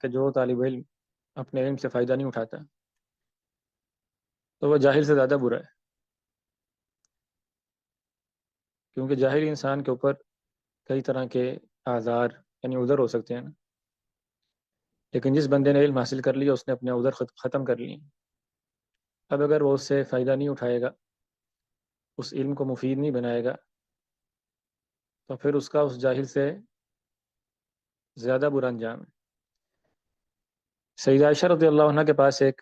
کہ جو طالب علم اپنے علم سے فائدہ نہیں اٹھاتا تو وہ جاہل سے زیادہ برا ہے، کیونکہ جاہل انسان کے اوپر کئی طرح کے آزار یعنی عذر ہو سکتے ہیں نا، لیکن جس بندے نے علم حاصل کر لیا اس نے اپنے عذر ختم کر لیے۔ اب اگر وہ اس سے فائدہ نہیں اٹھائے گا، اس علم کو مفید نہیں بنائے گا، تو پھر اس کا اس جاہل سے زیادہ برا انجام ہے۔ سیدہ عائشہ رضی اللہ عنہ کے پاس ایک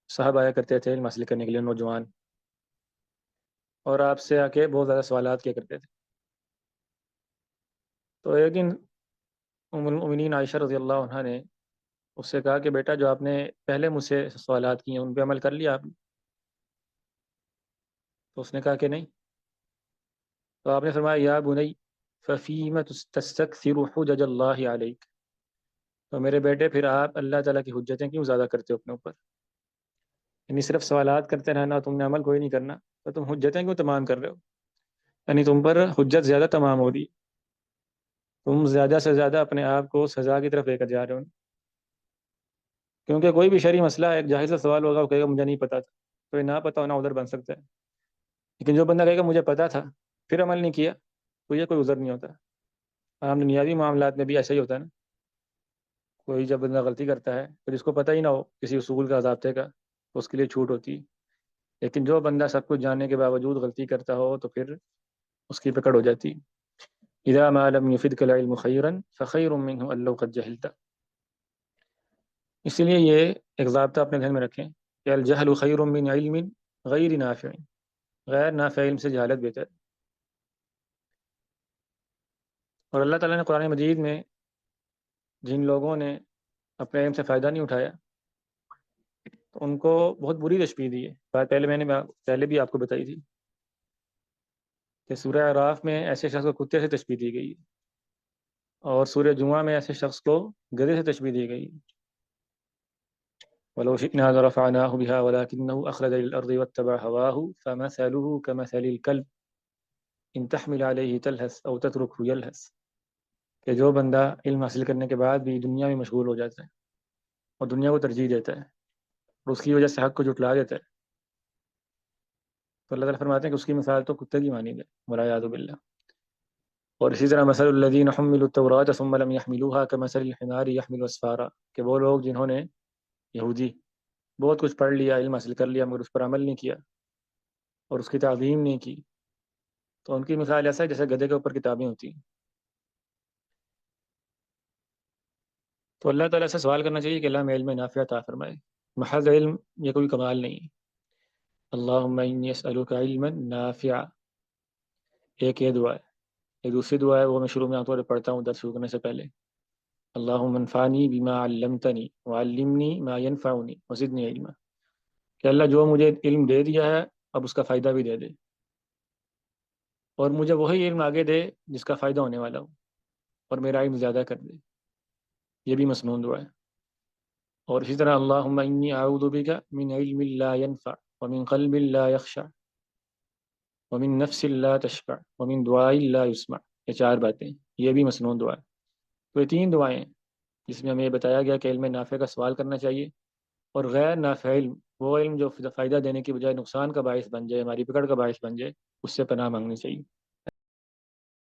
صاحب آیا کرتے تھے علم حاصل کرنے کے لیے، نوجوان، اور آپ سے آ کے بہت زیادہ سوالات کیا کرتے تھے۔ تو ایک دن ام المؤمنین عائشہ رضی اللہ عنہ نے اس سے کہا کہ بیٹا جو آپ نے پہلے مجھ سے سوالات کیے ہیں ان پہ عمل کر لیا آپ نے؟ تو اس نے کہا کہ نہیں۔ تو آپ نے فرمایا یا بنی ففیم تستکثر حجج اللہ علیک، تو میرے بیٹے پھر آپ اللہ تعالیٰ کی حجتیں کیوں زیادہ کرتے ہو اپنے اوپر؟ یعنی صرف سوالات کرتے رہنا، تم نے عمل کوئی نہیں کرنا، تو تم حجتیں کیوں تمام کر رہے ہو؟ یعنی تم پر حجت زیادہ تمام ہو رہی، تم زیادہ سے زیادہ اپنے آپ کو سزا کی طرف لے کر جا رہے ہو۔ کیونکہ کوئی بھی شرعی مسئلہ ایک جاہل سے سوال ہوگا، وہ کہے گا مجھے نہیں پتا تھا، تو یہ نہ پتا ہونا عذر بن سکتا ہے، لیکن جو بندہ کہے گا مجھے پتا تھا پھر عمل نہیں کیا، تو یہ کوئی عذر نہیں ہوتا۔ عام دنیاوی معاملات میں بھی ایسا ہی ہوتا ہے نا، کوئی جب بندہ غلطی کرتا ہے پھر جس کو پتہ ہی نہ ہو کسی اصول کا، ضابطے کا، تو اس کے لیے چھوٹ ہوتی ہے، لیکن جو بندہ سب کچھ جاننے کے باوجود غلطی کرتا ہو تو پھر اس کی پکڑ ہو جاتی۔ اذا ما لم يفدك العلم خيرا فخير منه ان لو قد جهلت۔ اسی لیے یہ ایک ضابطہ اپنے ذہن میں رکھیں کہ الجہل خیر من علم غیر نافع، غیر نافع علم سے جہالت بہتر۔ اور اللہ تعالیٰ نے قرآن مجید میں جن لوگوں نے اپنے علم سے فائدہ نہیں اٹھایا تو ان کو بہت بری تشبیہ دی ہے۔ بات میں نے پہلے بھی آپ کو بتائی تھی کہ سورہ اعراف میں ایسے شخص کو کتے سے تشبیہ دی گئی ہے، اور سورہ جمعہ میں ایسے شخص کو گدھے سے تشبیہ دی گئی ہے۔ وَلَوْ شِئْنَا لَرَفَعْنَاهُ بِهَا وَلَكِنَّهُ أَخْلَدَ إِلَى الْأَرْضِ وَاتَّبَعَ هَوَاهُ فَمَثَلُهُ كَمَثَلِ الْكَلْبِ إِنْ تَحْمِلْ عَلَيْهِ تَلْهَثْ أَوْ تَتْرُكْهُ يَلْهَثْ، کہ جو بندہ علم حاصل کرنے کے بعد بھی دنیا میں مشغول ہو جاتا ہے اور دنیا کو ترجیح دیتا ہے اور اس کی وجہ سے حق کو جھٹلا دیتا ہے، تو اللہ تعالیٰ فرماتے ہیں کہ اس کی مثال تو کتے کی مانند ہے، والعیاذ باللہ۔ اور اسی طرح مثل الذین حملوا التوراۃ ثم لم يحملوها كمثل الحمار يحمل اسفارا، کہ وہ لوگ جنہوں نے، یہودی، بہت کچھ پڑھ لیا، علم حاصل کر لیا، مگر اس پر عمل نہیں کیا اور اس کی تعظیم نہیں کی، تو ان کی مثال ایسا ہے جیسے گدھے کے اوپر کتابیں ہوتی ہیں۔ تو اللہ تعالیٰ سے سوال کرنا چاہیے کہ اللہ میں علم نافع عطا فرمائے۔ محض علم یہ کوئی کمال نہیں ہے۔ اللہم انی اسألک علما نافعا، ایک یہ دعا ہے۔ ایک دوسری دعا ہے، وہ میں شروع میں عام طور پر پڑھتا ہوں درس شروع کرنے سے پہلے، اللہم انفعنی بما علمتنی وعلمنی ما ینفعنی وزدنی علما، کہ اللہ جو مجھے علم دے دیا ہے اب اس کا فائدہ بھی دے دے، اور مجھے وہی علم آگے دے جس کا فائدہ ہونے والا ہو، اور میرا علم زیادہ کر دے۔ یہ بھی مسنون دعا ہے۔ اور اسی طرح اللہم انی اعوذ بک من علم لا ینفع ومن قلب لا یخشع ومن نفس لا تشبع ومن دعاء لا يسمع، یہ چار باتیں، یہ بھی مسنون دعا ہے۔ تو یہ تین دعائیں ہیں جس میں ہمیں یہ بتایا گیا کہ علم نافع کا سوال کرنا چاہیے، اور غیر نافع علم، وہ علم جو فائدہ دینے کی بجائے نقصان کا باعث بن جائے، ہماری پکڑ کا باعث بن جائے، اس سے پناہ مانگنی چاہیے۔